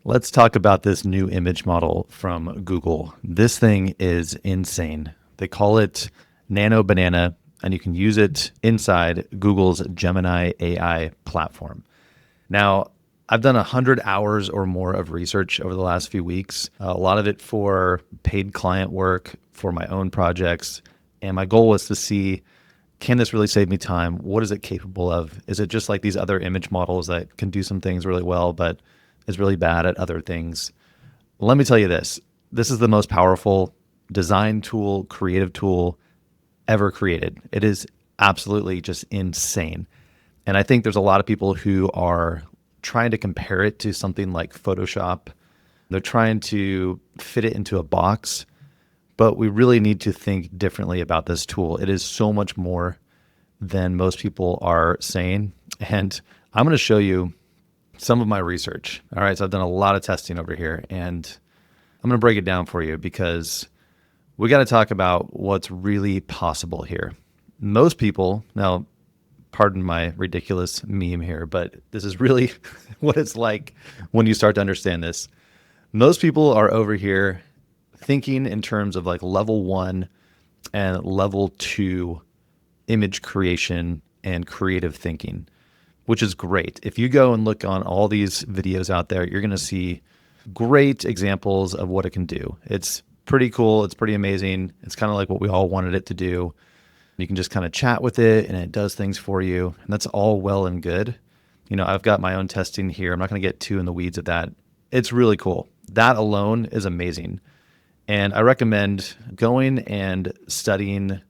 Let's talk about this new image model from Google. This thing is insane. They call it Nano Banana, and you can use it inside Google's Gemini AI platform. Now, I've done 100 hours or more of research over the last few weeks, a lot of it for paid client work, for my own projects. And my goal was to see, can this really save me time? What is it capable of? Is it just like these other image models that can do some things really well, but is really bad at other things? Let me tell you this. This is the most powerful design tool, creative tool ever created. It is absolutely just insane. And I think there's a lot of people who are trying to compare it to something like Photoshop. They're trying to fit it into a box, but we really need to think differently about this tool. It is so much more than most people are saying. And I'm going to show you some of my research. All right, so I've done a lot of testing over here, and I'm going to break it down for you because we got to talk about what's really possible here. Most people, now, pardon my ridiculous meme here, but this is really what it's like when you start to understand this. Most people are over here thinking in terms of like level 1 and level 2 image creation and creative thinking, which is great. If you go and look on all these videos out there, you're going to see great examples of what it can do. It's pretty cool. It's pretty amazing. It's kind of like what we all wanted it to do. You can just kind of chat with it and it does things for you. And that's all well and good. You know, I've got my own testing here. I'm not going to get too in the weeds of that. It's really cool. That alone is amazing. And I recommend going and studying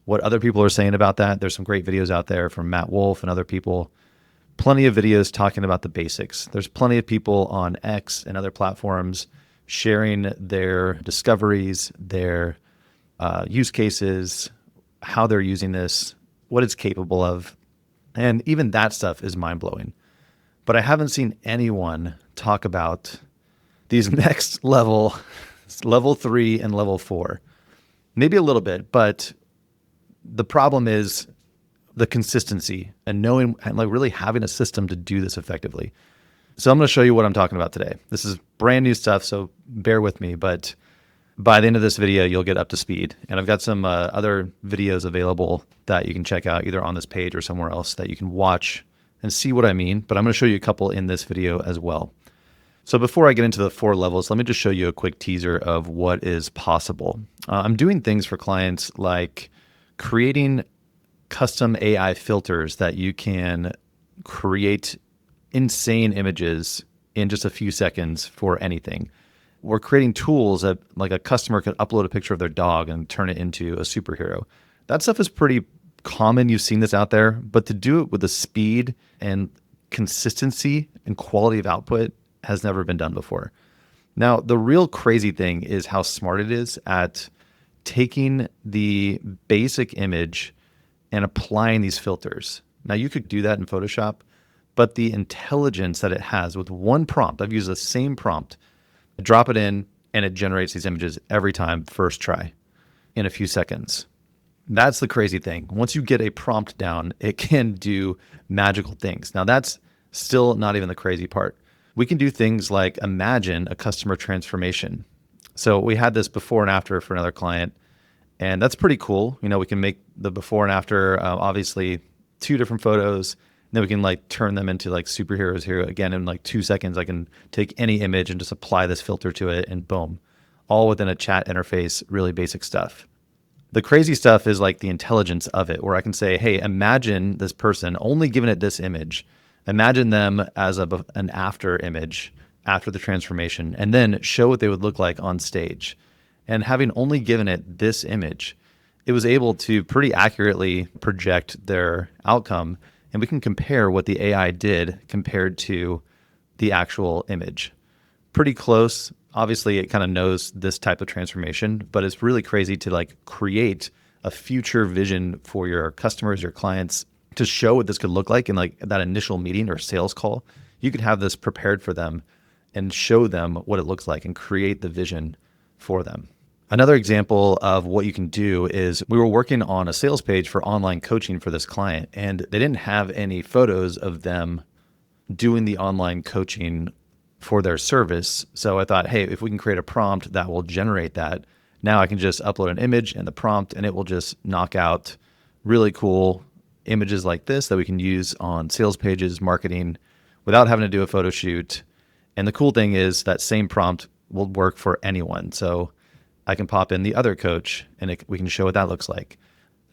what other people are saying about that. There's some great videos out there from Matt Wolf and other people. Plenty of videos talking about the basics. There's plenty of people on X and other platforms sharing their discoveries, their use cases, how they're using this, what it's capable of. And even that stuff is mind-blowing. But I haven't seen anyone talk about these next level 3 and level 4. Maybe a little bit, but the problem is the consistency and knowing and like really having a system to do this effectively. So I'm going to show you what I'm talking about today. This is brand new stuff, so bear with me, but by the end of this video, you'll get up to speed. And I've got some other videos available that you can check out either on this page or somewhere else that you can watch and see what I mean. But I'm going to show you a couple in this video as well. So before I get into the 4 levels, let me just show you a quick teaser of what is possible. I'm doing things for clients like creating custom AI filters that you can create insane images in just a few seconds for anything. We're creating tools that like a customer could upload a picture of their dog and turn it into a superhero. That stuff is pretty common. You've seen this out there, but to do it with the speed and consistency and quality of output has never been done before. Now, the real crazy thing is how smart it is at taking the basic image and applying these filters. Now, you could do that in Photoshop, but the intelligence that it has with one prompt, I've used the same prompt, drop it in, and it generates these images every time, first try, in a few seconds. That's the crazy thing. Once you get a prompt down, it can do magical things. Now, that's still not even the crazy part. We can do things like imagine a customer transformation. So we had this before and after for another client, and that's pretty cool. You know, we can make the before and after, obviously 2 different photos. Then we can like turn them into like superheroes here. Again, in like 2 seconds, I can take any image and just apply this filter to it and boom, all within a chat interface, really basic stuff. The crazy stuff is like the intelligence of it, where I can say, hey, imagine this person only giving it this image. Imagine them as an after image after the transformation, and then show what they would look like on stage. And having only given it this image, it was able to pretty accurately project their outcome. And we can compare what the AI did compared to the actual image. Pretty close. Obviously, it kind of knows this type of transformation, but it's really crazy to like create a future vision for your customers, your clients, to show what this could look like in like that initial meeting or sales call. You could have this prepared for them and show them what it looks like and create the vision for them. Another example of what you can do is we were working on a sales page for online coaching for this client, and they didn't have any photos of them doing the online coaching for their service. So I thought, hey, if we can create a prompt that will generate that, now I can just upload an image and the prompt, and it will just knock out really cool images like this that we can use on sales pages, marketing, without having to do a photo shoot. And the cool thing is that same prompt will work for anyone. So I can pop in the other coach and we can show what that looks like.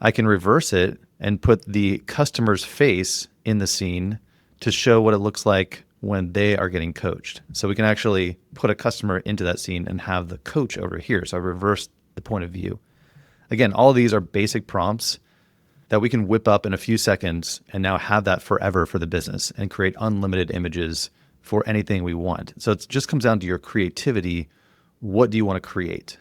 I can reverse it and put the customer's face in the scene to show what it looks like when they are getting coached. So we can actually put a customer into that scene and have the coach over here. So I reversed the point of view. Again, all of these are basic prompts that we can whip up in a few seconds and now have that forever for the business and create unlimited images for anything we want. So it just comes down to your creativity. What do you want to create?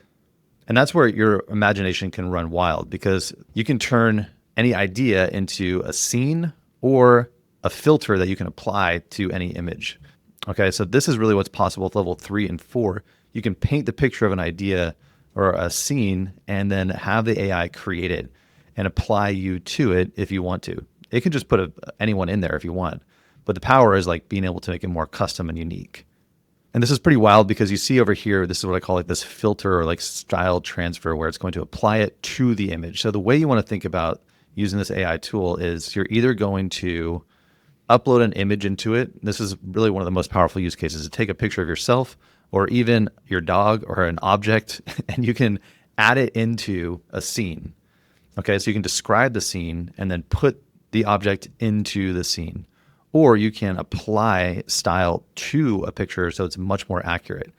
And that's where your imagination can run wild, because you can turn any idea into a scene or a filter that you can apply to any image. Okay, so this is really what's possible with level 3 and 4. You can paint the picture of an idea or a scene and then have the AI create it and apply you to it if you want to. It can just put anyone in there if you want, but the power is like being able to make it more custom and unique. And this is pretty wild because you see over here, this is what I call like this filter or like style transfer, where it's going to apply it to the image. So the way you want to think about using this AI tool is you're either going to upload an image into it. This is really one of the most powerful use cases, to take a picture of yourself or even your dog or an object, and you can add it into a scene. Okay, so you can describe the scene and then put the object into the scene. Or you can apply style to a picture so it's much more accurate.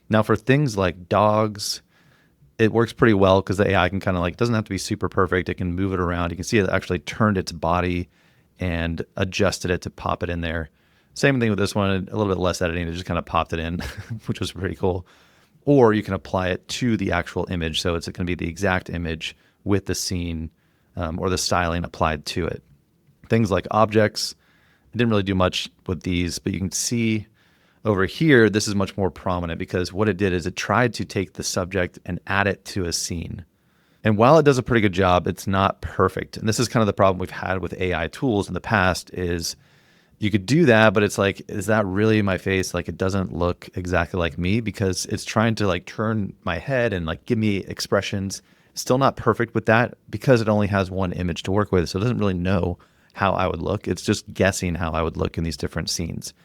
Now for things like dogs, it works pretty well because the AI can kind of like, doesn't have to be super perfect. It can move it around. You can see it actually turned its body and adjusted it to pop it in there. Same thing with this one, a little bit less editing. It just kind of popped it in, which was pretty cool. Or you can apply it to the actual image. So it's going to be the exact image with the scene or the styling applied to it. Things like objects, I didn't really do much with these, but you can see over here, this is much more prominent because what it did is it tried to take the subject and add it to a scene. And while it does a pretty good job, it's not perfect. And this is kind of the problem we've had with AI tools in the past is you could do that, but it's like, is that really my face? Like it doesn't look exactly like me because it's trying to like turn my head and like give me expressions. Still not perfect with that because it only has one image to work with. So it doesn't really know how I would look. It's just guessing how I would look in these different scenes.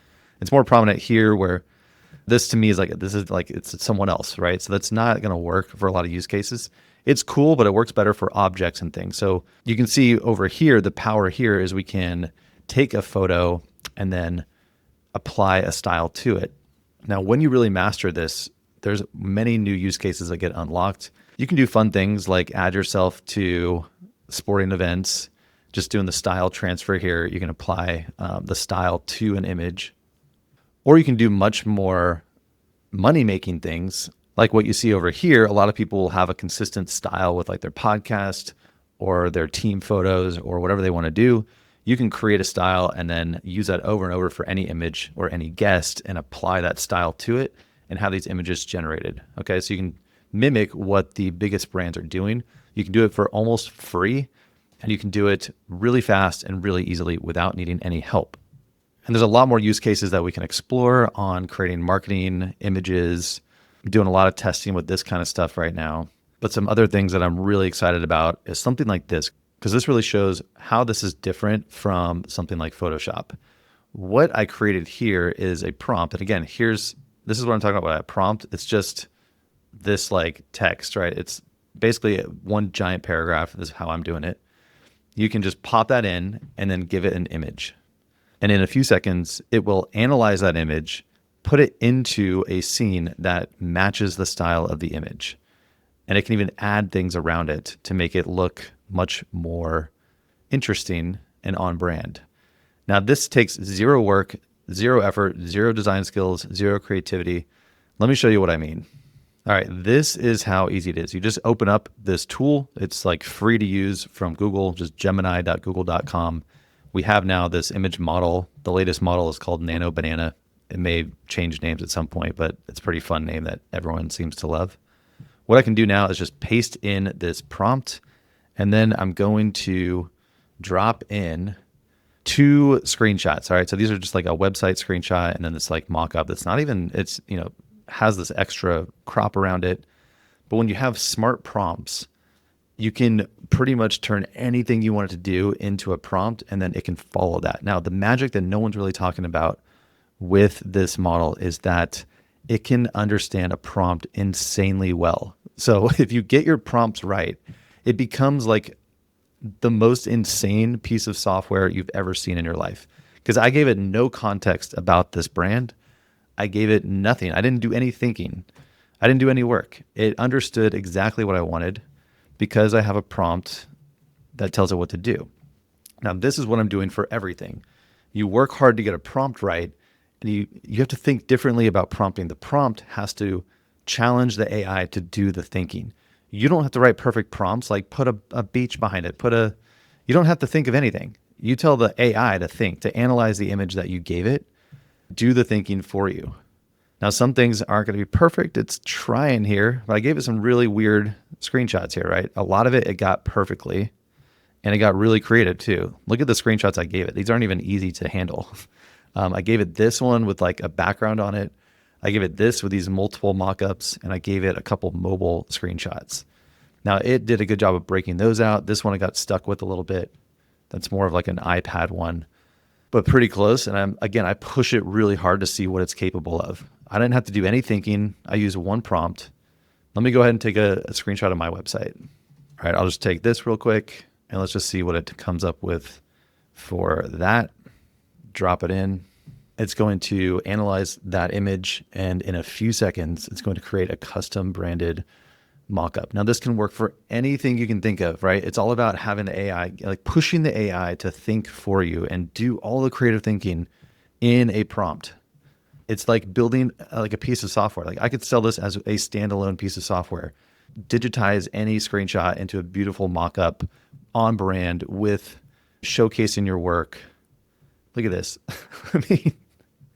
It's more prominent here where this to me is like, this is like, it's someone else, right? So that's not going to work for a lot of use cases. It's cool, but it works better for objects and things. So you can see over here, the power here is we can take a photo and then apply a style to it. Now, when you really master this, there's many new use cases that get unlocked. You can do fun things like add yourself to sporting events. Just doing the style transfer here, you can apply the style to an image. Or you can do much more money-making things. Like what you see over here, a lot of people will have a consistent style with like their podcast or their team photos or whatever they want to do. You can create a style and then use that over and over for any image or any guest and apply that style to it and have these images generated. Okay, so you can mimic what the biggest brands are doing. You can do it for almost free. And you can do it really fast and really easily without needing any help. And there's a lot more use cases that we can explore on creating marketing images. I'm doing a lot of testing with this kind of stuff right now. But some other things that I'm really excited about is something like this, because this really shows how this is different from something like Photoshop. What I created here is a prompt. And again, this is what I'm talking about by a prompt. It's just this like text, right? It's basically one giant paragraph. This is how I'm doing it. You can just pop that in and then give it an image. And in a few seconds, it will analyze that image, put it into a scene that matches the style of the image. And it can even add things around it to make it look much more interesting and on brand. Now, this takes zero work, zero effort, zero design skills, zero creativity. Let me show you what I mean. All right, this is how easy it is. You just open up this tool. It's like free to use from Google, just gemini.google.com. We have now this image model. The latest model is called Nano Banana. It may change names at some point, but it's a pretty fun name that everyone seems to love. What I can do now is just paste in this prompt, and then I'm going to drop in 2 screenshots. All right. So these are just like a website screenshot and then this like mock-up that's not even, it's, has this extra crop around it. But when you have smart prompts, you can pretty much turn anything you want it to do into a prompt and then it can follow that. Now, the magic that no one's really talking about with this model is that it can understand a prompt insanely well. So if you get your prompts right, it becomes like the most insane piece of software you've ever seen in your life. Because I gave it no context about this brand. I gave it nothing. I didn't do any thinking. I didn't do any work. It understood exactly what I wanted because I have a prompt that tells it what to do. Now, this is what I'm doing for everything. You work hard to get a prompt right, and you have to think differently about prompting. The prompt has to challenge the AI to do the thinking. You don't have to write perfect prompts, like put a beach behind it, you don't have to think of anything. You tell the AI to think, to analyze the image that you gave it, do the thinking for you. Now, some things aren't going to be perfect. It's trying here, but I gave it some really weird screenshots here, right? A lot of it got perfectly, and it got really creative too. Look at the screenshots I gave it. These aren't even easy to handle. I gave it this one with like a background on it. I gave it this with these multiple mock-ups, and I gave it a couple mobile screenshots. Now, it did a good job of breaking those out. This one I got stuck with a little bit. That's more of like an iPad one, but pretty close. And I push it really hard to see what it's capable of. I didn't have to do any thinking. I used one prompt. Let me go ahead and take a screenshot of my website. All right, I'll just take this real quick, and let's just see what it comes up with for that. Drop it in. It's going to analyze that image, and in a few seconds, it's going to create a custom branded mockup. Now, this can work for anything you can think of, right? It's all about having the AI, like pushing the AI to think for you and do all the creative thinking in a prompt. It's like building like a piece of software. Like I could sell this as a standalone piece of software, digitize any screenshot into a beautiful mockup on brand with showcasing your work. Look at this. I mean,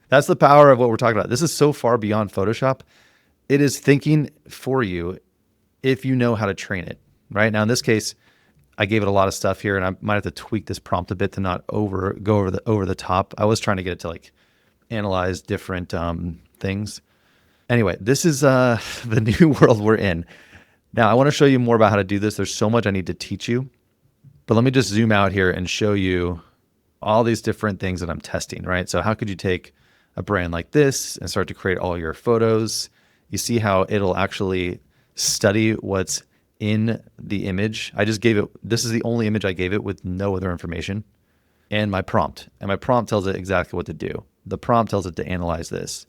that's the power of what we're talking about. This is so far beyond Photoshop. It is thinking for you if you know how to train it, right? Now, in this case, I gave it a lot of stuff here, and I might have to tweak this prompt a bit to not go over the top. I was trying to get it to like analyze different things. Anyway, this is the new world we're in. Now, I want to show you more about how to do this. There's so much I need to teach you, but let me just zoom out here and show you all these different things that I'm testing, right? So how could you take a brand like this and start to create all your photos? You see how it'll actually study what's in the image. I just gave it, this is the only image I gave it with no other information, and my prompt. And my prompt tells it exactly what to do. The prompt tells it to analyze this,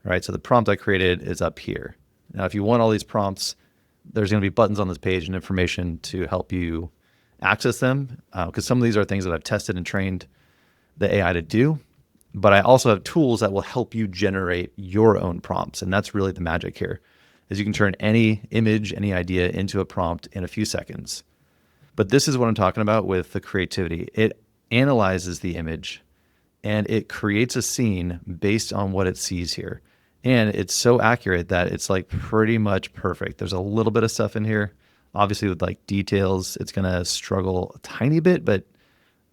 right? So the prompt I created is up here. Now, if you want all these prompts, there's going to be buttons on this page and information to help you access them, because some of these are things that I've tested and trained the AI to do, but I also have tools that will help you generate your own prompts. And that's really the magic here, is you can turn any image, any idea into a prompt in a few seconds. But this is what I'm talking about with the creativity. It analyzes the image and it creates a scene based on what it sees here. And it's so accurate that it's like pretty much perfect. There's a little bit of stuff in here. Obviously with like details, it's going to struggle a tiny bit, but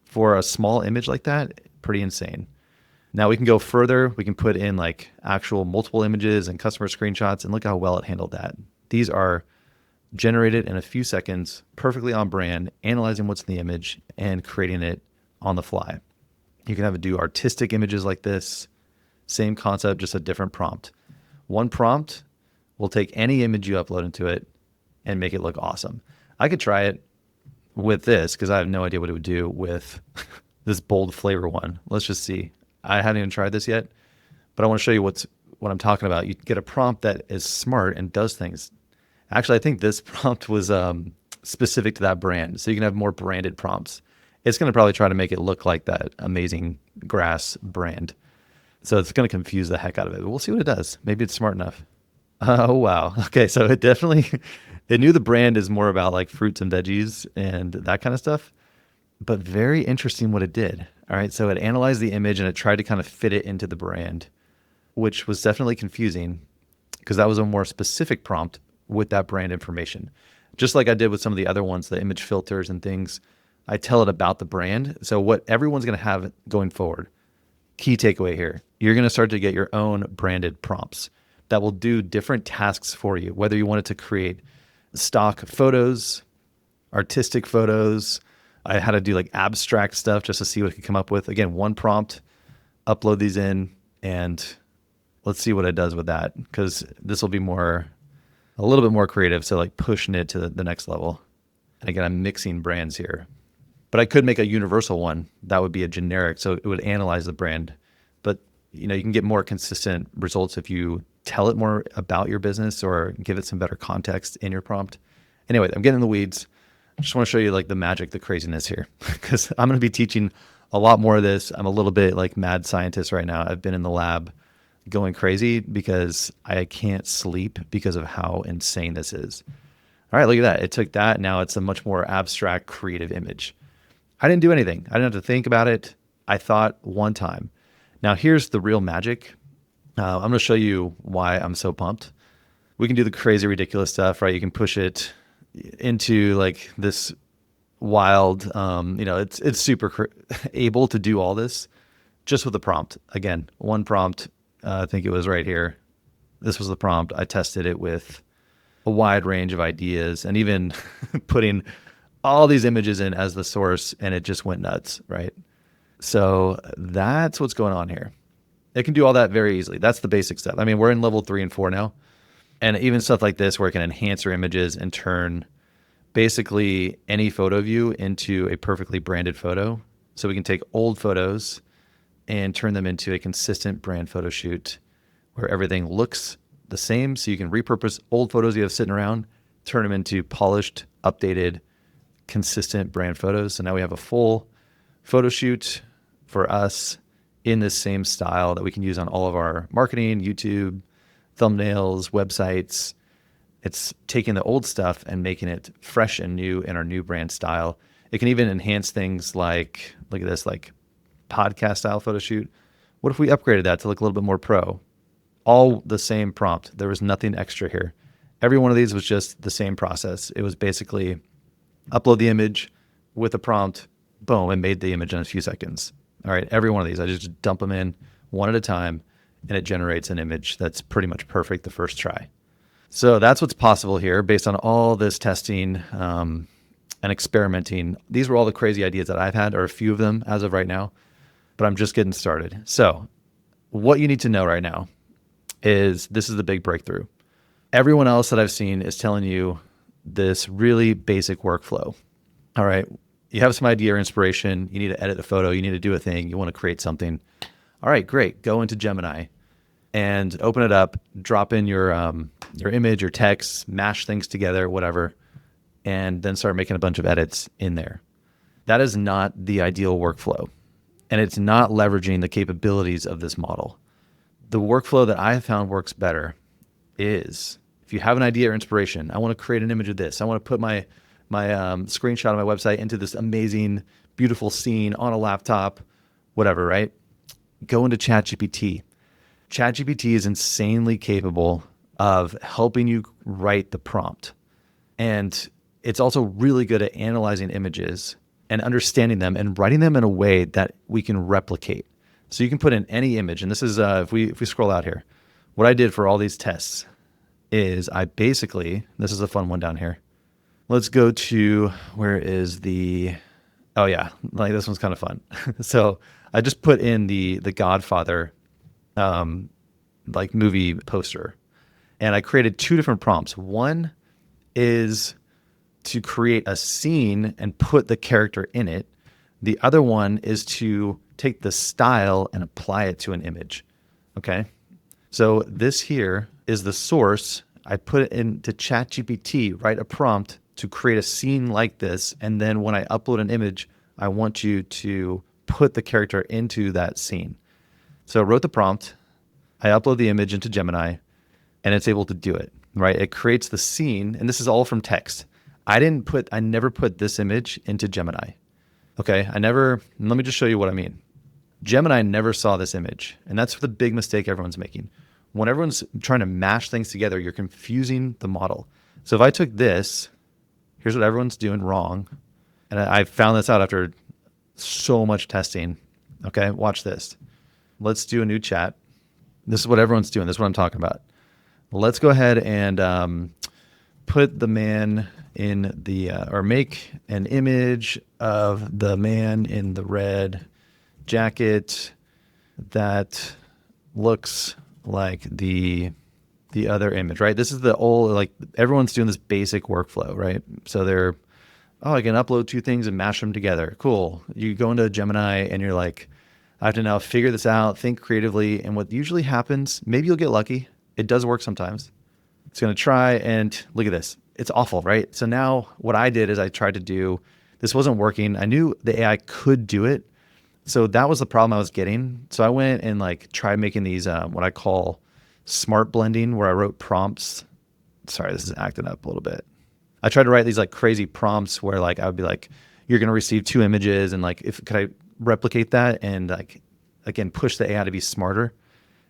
for a small image like that, pretty insane. Now we can go further. We can put in like actual multiple images and customer screenshots, and look how well it handled that. These are generated in a few seconds, perfectly on brand, analyzing what's in the image and creating it on the fly. You can have it do artistic images like this. Same concept, just a different prompt. One prompt will take any image you upload into it and make it look awesome. I could try it with this because I have no idea what it would do with this bold flavor one. Let's just see. I haven't even tried this yet, but I want to show you what I'm talking about. You get a prompt that is smart and does things. Actually, I think this prompt was specific to that brand, so you can have more branded prompts. It's going to probably try to make it look like that amazing grass brand. So it's going to confuse the heck out of it, but we'll see what it does. Maybe it's smart enough. Oh, wow. Okay, so it definitely, it knew the brand is more about like fruits and veggies and that kind of stuff, but very interesting what it did. All right, so it analyzed the image and it tried to kind of fit it into the brand, which was definitely confusing because that was a more specific prompt with that brand information. Just like I did with some of the other ones, the image filters and things, I tell it about the brand. So what everyone's going to have going forward, key takeaway here, you're going to start to get your own branded prompts that will do different tasks for you, whether you wanted to create stock photos, artistic photos. I had to do like abstract stuff just to see what I could come up with. Again, one prompt, upload these in, and let's see what it does with that, because this will be a little bit more creative. So like pushing it to the next level. And again, I'm mixing brands here, but I could make a universal one that would be a generic. So it would analyze the brand, but you can get more consistent results if you tell it more about your business or give it some better context in your prompt. Anyway, I'm getting in the weeds. I just want to show you like the magic, the craziness here, because I'm going to be teaching a lot more of this. I'm a little bit like mad scientist right now. I've been in the lab going crazy because I can't sleep because of how insane this is. All right, look at that. It took that. Now it's a much more abstract, creative image. I didn't do anything. I didn't have to think about it. I thought one time. Now here's the real magic. I'm going to show you why I'm so pumped. We can do the crazy, ridiculous stuff, right? You can push it into like this wild, it's super able to do all this just with a prompt. Again, one prompt. I think it was right here. This was the prompt. I tested it with a wide range of ideas and even putting all these images in as the source, and it just went nuts, right? So that's what's going on here. It can do all that very easily. That's the basic stuff. I mean, we're in level 3 and 4 now. And even stuff like this where it can enhance your images and turn basically any photo view into a perfectly branded photo. So we can take old photos and turn them into a consistent brand photo shoot where everything looks the same. So you can repurpose old photos you have sitting around, turn them into polished, updated, consistent brand photos. So now we have a full photo shoot for us in this same style that we can use on all of our marketing, YouTube, thumbnails, websites. It's taking the old stuff and making it fresh and new in our new brand style. It can even enhance things like, look at this, like podcast style photo shoot. What if we upgraded that to look a little bit more pro? All the same prompt. There was nothing extra here. Every one of these was just the same process. It was basically upload the image with a prompt, boom, and made the image in a few seconds. All right, every one of these, I just dump them in one at a time, and it generates an image that's pretty much perfect the first try. So that's what's possible here based on all this testing and experimenting. These were all the crazy ideas that I've had, or a few of them as of right now, but I'm just getting started. So what you need to know right now is this is the big breakthrough. Everyone else that I've seen is telling you this really basic workflow. All right, you have some idea or inspiration. You need to edit a photo. You need to do a thing. You want to create something. All right, great. Go into Gemini and open it up, drop in your image or text, mash things together, whatever, and then start making a bunch of edits in there. That is not the ideal workflow, and it's not leveraging the capabilities of this model. The workflow that I have found works better is if you have an idea or inspiration, I want to create an image of this. I want to put my screenshot of my website into this amazing, beautiful scene on a laptop, whatever, right? Go into ChatGPT. ChatGPT is insanely capable of helping you write the prompt. And it's also really good at analyzing images and understanding them and writing them in a way that we can replicate. So you can put in any image. And this is, if we scroll out here, what I did for all these tests is I basically, this is a fun one down here. Let's go to, where is oh yeah, like this one's kind of fun. So I just put in the Godfather like movie poster, and I created 2 different prompts. One is to create a scene and put the character in it. The other one is to take the style and apply it to an image. Okay. So this here is the source. I put it into ChatGPT, write a prompt to create a scene like this. And then when I upload an image, I want you to put the character into that scene. So I wrote the prompt, I upload the image into Gemini, and it's able to do it, right? It creates the scene, and this is all from text. I never put this image into Gemini. Okay, let me just show you what I mean. Gemini never saw this image, and that's the big mistake everyone's making. When everyone's trying to mash things together, you're confusing the model. So if I took this, here's what everyone's doing wrong. And I found this out after so much testing. Okay, watch this. Let's do a new chat. This is what everyone's doing. This is what I'm talking about. Let's go ahead and put the man in the, or make an image of the man in the red jacket that looks like the other image, right? This is the old, like everyone's doing this basic workflow, right? So they're, oh, I can upload two things and mash them together. Cool. You go into Gemini and you're like, I have to now figure this out, think creatively. And what usually happens, maybe you'll get lucky. It does work sometimes. It's going to try and look at this. It's awful, right? So now what I did is I tried to do, this wasn't working. I knew the AI could do it. So that was the problem I was getting. So I went and like tried making these, what I call smart blending, where I wrote prompts. Sorry, this is acting up a little bit. I tried to write these like crazy prompts where like I would be like, you're going to receive two images, and like, if could I replicate that and like, again, push the AI to be smarter.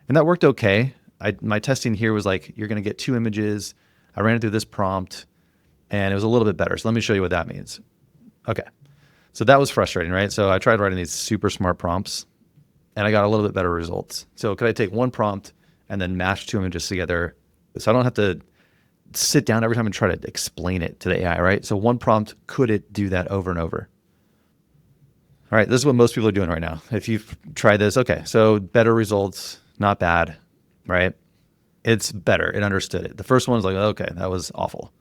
And that worked okay. My testing here was like, you're going to get two images. I ran it through this prompt and it was a little bit better. So let me show you what that means. Okay. So that was frustrating, right? So I tried writing these super smart prompts and I got a little bit better results. So could I take one prompt and then mash two images together so I don't have to sit down every time and try to explain it to the AI, right? So one prompt, could it do that over and over? All right, this is what most people are doing right now. If you've tried this, okay, so better results, not bad, right? It's better. It understood it. The first one was like, okay, that was awful.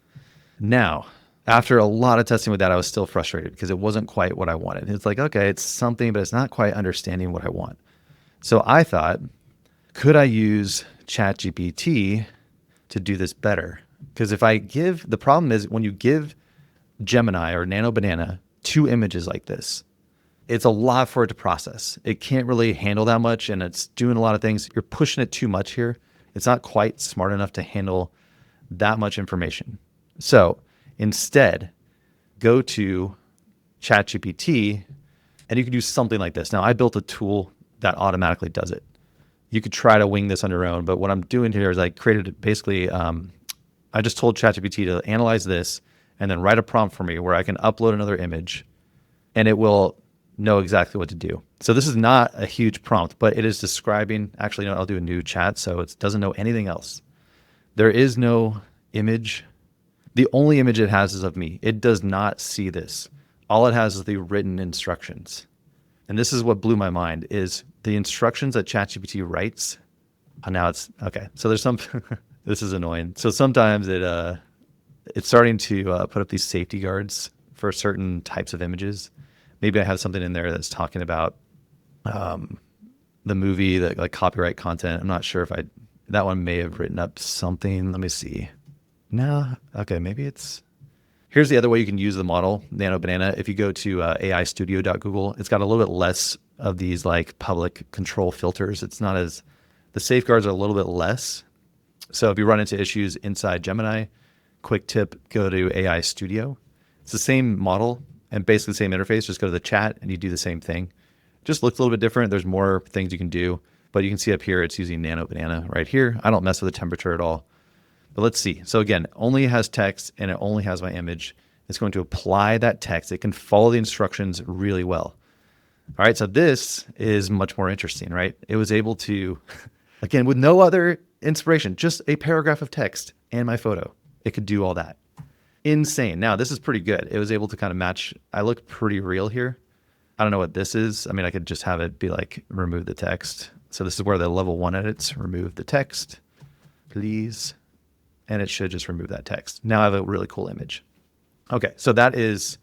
Now, after a lot of testing with that, I was still frustrated because it wasn't quite what I wanted. It's like, okay, it's something, but it's not quite understanding what I want. So I thought, could I use ChatGPT to do this better? Because if I give, the problem is when you give Gemini or Nano Banana two images like this, it's a lot for it to process. It can't really handle that much, and it's doing a lot of things. You're pushing it too much here. It's not quite smart enough to handle that much information. So instead, go to ChatGPT, and you can do something like this. Now, I built a tool that automatically does it. You could try to wing this on your own, but what I'm doing here is I created basically, I just told ChatGPT to analyze this and then write a prompt for me where I can upload another image, and it will know exactly what to do. So this is not a huge prompt, but it is describing, actually, no, I'll do a new chat. So it doesn't know anything else. There is no image. The only image it has is of me. It does not see this. All it has is the written instructions. And this is what blew my mind is the instructions that ChatGPT writes. Oh, now it's okay. So there's some, this is annoying. So sometimes it's starting to put up these safety guards for certain types of images. Maybe I have something in there that's talking about the movie, that like copyright content. I'm not sure if that one may have written up something. Let me see. No, okay, maybe it's. Here's the other way you can use the model, Nano Banana. If you go to aistudio.google, it's got a little bit less of these like public control filters. It's not as, the safeguards are a little bit less. So if you run into issues inside Gemini, quick tip, go to AI Studio. It's the same model and basically the same interface. Just go to the chat and you do the same thing. Just looks a little bit different. There's more things you can do, but you can see up here, it's using Nano Banana right here. I don't mess with the temperature at all. But let's see. So again, only has text and it only has my image. It's going to apply that text. It can follow the instructions really well. All right, so this is much more interesting, right? It was able to, again, with no other inspiration, just a paragraph of text and my photo. It could do all that. Insane. Now, this is pretty good. It was able to kind of match. I look pretty real here. I don't know what this is. I mean, I could just have it be like, remove the text. So this is where the level 1 edits, remove the text, please. And it should just remove that text. Now I have a really cool image. Okay, so that is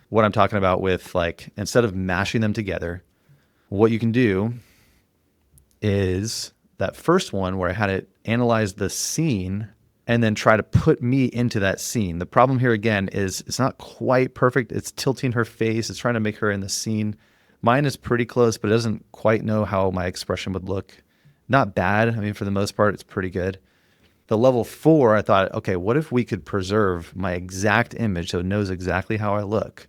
what I'm talking about with like, instead of mashing them together, what you can do is that first one where I had it analyze the scene and then try to put me into that scene. The problem here again is it's not quite perfect. It's tilting her face. It's trying to make her in the scene. Mine is pretty close, but it doesn't quite know how my expression would look. Not bad. I mean, for the most part, it's pretty good. The level 4, I thought, okay, what if we could preserve my exact image so it knows exactly how I look?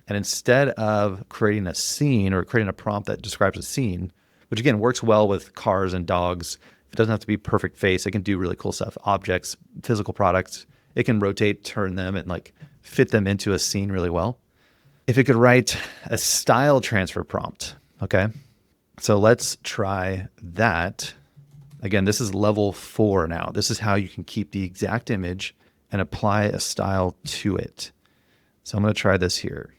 And instead of creating a scene or creating a prompt that describes a scene, which again works well with cars and dogs, it doesn't have to be perfect face. It can do really cool stuff. Objects, physical products. It can rotate, turn them, and like fit them into a scene really well. if it could write a style transfer prompt. Okay. So let's try that. Again, this is level 4 now. This is how you can keep the exact image and apply a style to it. So I'm going to try this here.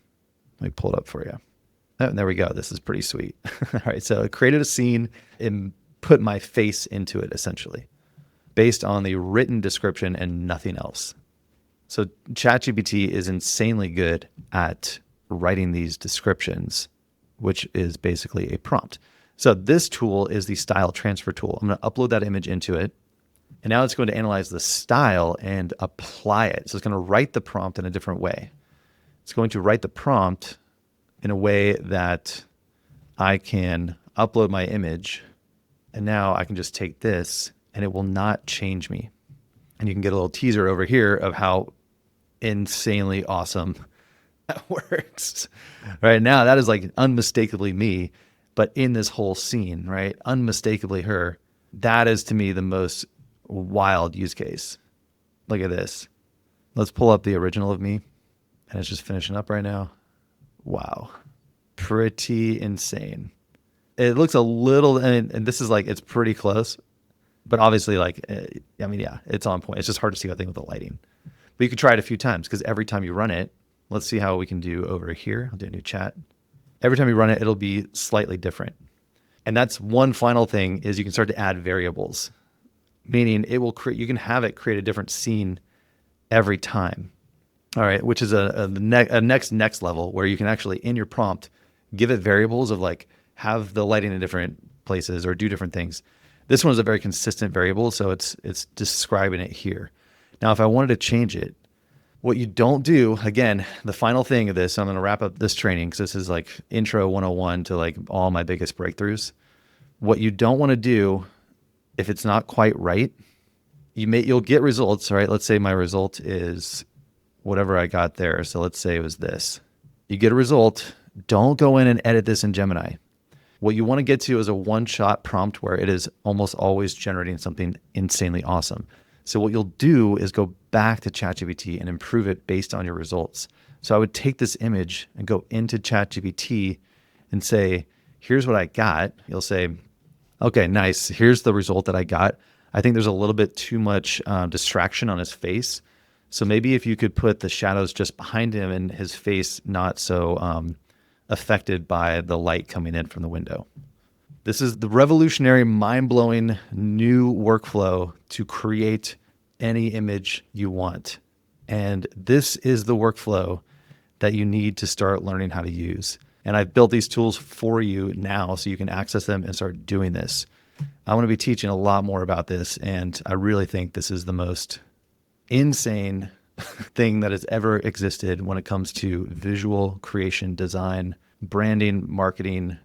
Let me pull it up for you. Oh, and there we go. This is pretty sweet. All right. So I created a scene and put my face into it essentially based on the written description and nothing else. So ChatGPT is insanely good at writing these descriptions, which is basically a prompt. So this tool is the style transfer tool. I'm going to upload that image into it. And now it's going to analyze the style and apply it. So it's going to write the prompt in a different way. It's going to write the prompt in a way that I can upload my image. And now I can just take this and it will not change me. And you can get a little teaser over here of how insanely awesome that works. Right now, that is like unmistakably me, but in this whole scene, right? Unmistakably her. That is to me the most wild use case. Look at this. Let's pull up the original of me. And it's just finishing up right now. Wow. Pretty insane. It looks a little, and this is like, it's pretty close, but obviously like, I mean, yeah, it's on point. It's just hard to see that thing with the lighting. But you could try it a few times because every time you run it, let's see how we can do over here. I'll do a new chat. Every time you run it, it'll be slightly different. And that's one final thing is you can start to add variables, meaning it will create, you can have it create a different scene every time. All right, which is a next level where you can actually in your prompt give it variables of like have the lighting in different places or do different things. This one is a very consistent variable, so it's describing it here. Now, if I wanted to change it, what you don't do, again, the final thing of this, I'm going to wrap up this training because this is like intro 101 to like all my biggest breakthroughs. What you don't want to do if it's not quite right, you'll get results, right? Let's say my result is whatever I got there. So let's say it was this. You get a result. Don't go in and edit this in Gemini. What you want to get to is a one-shot prompt where it is almost always generating something insanely awesome. So what you'll do is go back to ChatGPT and improve it based on your results. So I would take this image and go into ChatGPT and say, here's what I got. You'll say, okay, nice. Here's the result that I got. I think there's a little bit too much distraction on his face. So maybe if you could put the shadows just behind him and his face not so affected by the light coming in from the window. This is the revolutionary, mind-blowing new workflow to create any image you want. And this is the workflow that you need to start learning how to use. And I've built these tools for you now so you can access them and start doing this. I want to be teaching a lot more about this, and I really think this is the most insane thing that has ever existed when it comes to visual creation, design, branding, marketing,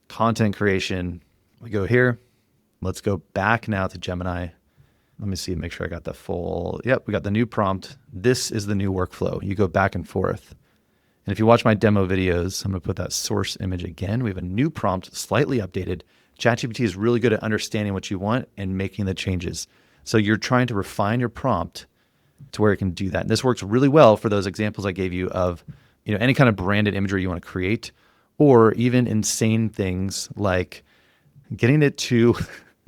content creation. We go here. Let's go back now to Gemini. Let me see, make sure I got the full. Yep, we got the new prompt. This is the new workflow. You go back and forth. And if you watch my demo videos, I'm going to put that source image again. We have a new prompt, slightly updated. ChatGPT is really good at understanding what you want and making the changes. So you're trying to refine your prompt to where it can do that. And this works really well for those examples I gave you of, any kind of branded imagery you want to create, or even insane things like getting it to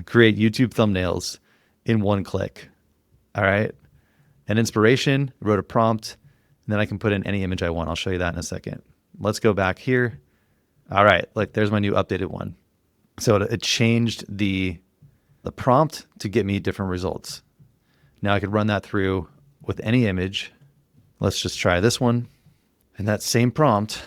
create YouTube thumbnails in one click. All right. An inspiration, wrote a prompt, and then I can put in any image I want. I'll show you that in a second. Let's go back here. All right. Look, there's my new updated one. So it changed the prompt to get me different results. Now I could run that through with any image. Let's just try this one. And that same prompt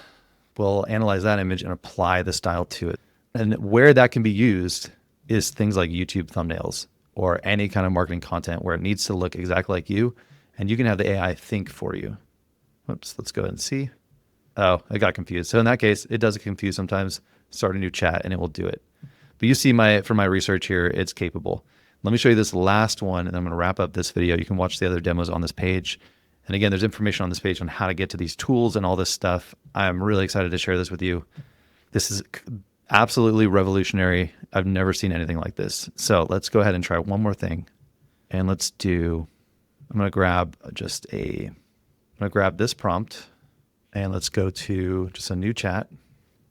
will analyze that image and apply the style to it. And where that can be used is things like YouTube thumbnails or any kind of marketing content where it needs to look exactly like you, and you can have the AI think for you. Whoops, let's go ahead and see. Oh, I got confused. So in that case, it does get confused sometimes. Start a new chat and it will do it. But you see from my research here, it's capable. Let me show you this last one, and I'm going to wrap up this video. You can watch the other demos on this page. And again, there's information on this page on how to get to these tools and all this stuff. I'm really excited to share this with you. This is absolutely revolutionary. I've never seen anything like this. So let's go ahead and try one more thing. And I'm going to grab this prompt. And let's go to just a new chat.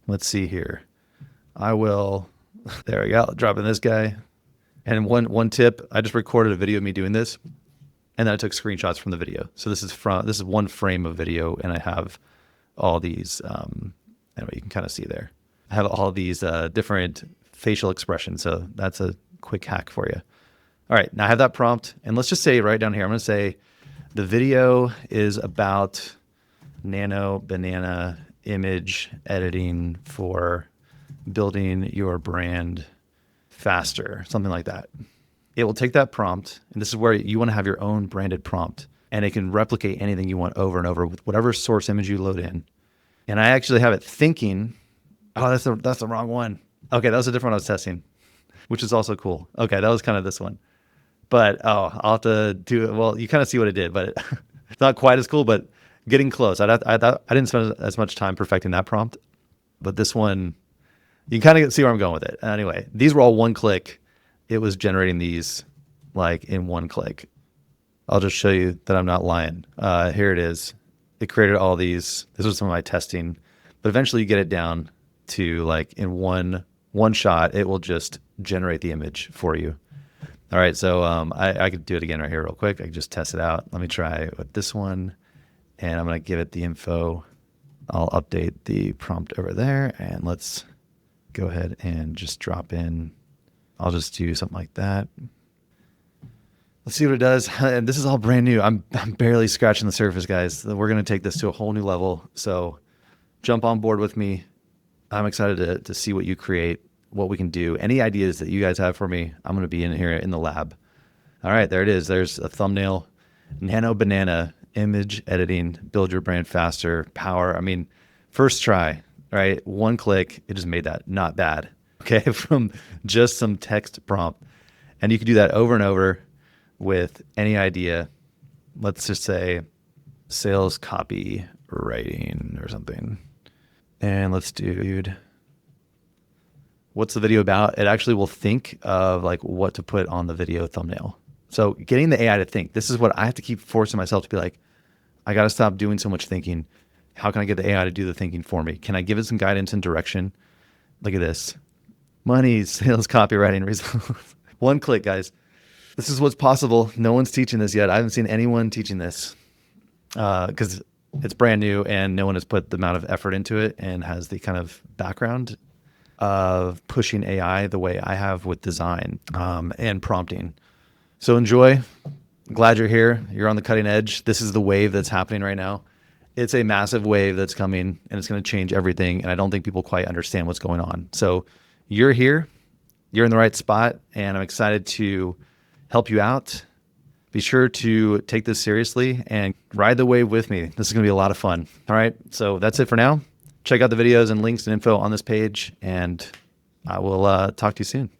Let's see here. I will, there we go, drop in this guy. And one tip, I just recorded a video of me doing this, and then I took screenshots from the video. So this is one frame of video, and I have all these, anyway, you can kind of see there. I have all these different facial expressions. So that's a quick hack for you. All right, now I have that prompt, and let's just say right down here, I'm gonna say the video is about Nano Banana image editing for building your brand faster, something like that. It will take that prompt, and this is where you want to have your own branded prompt, and it can replicate anything you want over and over with whatever source image you load in. And I actually have it thinking, oh, that's the wrong one. Okay, that was a different one I was testing, which is also cool. Okay, that was kind of this one. But I'll have to do it. Well, you kind of see what it did, but it's not quite as cool, but getting close. I didn't spend as much time perfecting that prompt, but this one, you can kind of see where I'm going with it. Anyway, these were all one click. It was generating these like in one click. I'll just show you that I'm not lying. Here it is. It created all these. This was some of my testing, but eventually you get it down to like in one shot, it will just generate the image for you. All right, so I could do it again right here real quick. I can just test it out. Let me try with this one, and I'm gonna give it the info. I'll update the prompt over there, and let's go ahead and just drop in. I'll just do something like that. Let's see what it does. And this is all brand new. I'm barely scratching the surface, guys. We're gonna take this to a whole new level. So jump on board with me. I'm excited to see what you create, what we can do. Any ideas that you guys have for me, I'm going to be in here in the lab. All right, there it is. There's a thumbnail. Nano Banana, image editing, build your brand faster, power. I mean, first try, right? One click, it just made that not bad. Okay, from just some text prompt. And you can do that over and over with any idea. Let's just say sales copy writing or something. And let's do, what's the video about? It actually will think of like what to put on the video thumbnail. So getting the AI to think, this is what I have to keep forcing myself to be like, I got to stop doing so much thinking. How can I get the AI to do the thinking for me? Can I give it some guidance and direction? Look at this. Money, sales, copywriting, results. One click, guys. This is what's possible. No one's teaching this yet. I haven't seen anyone teaching this because it's brand new and no one has put the amount of effort into it and has the kind of background of pushing AI the way I have with design and prompting. So enjoy. Glad you're here. You're on the cutting edge. This is the wave that's happening right now. It's a massive wave that's coming and it's going to change everything. And I don't think people quite understand what's going on. So you're here. You're in the right spot. And I'm excited to help you out. Be sure to take this seriously and ride the wave with me. This is going to be a lot of fun. All right. So that's it for now. Check out the videos and links and info on this page, and I will talk to you soon.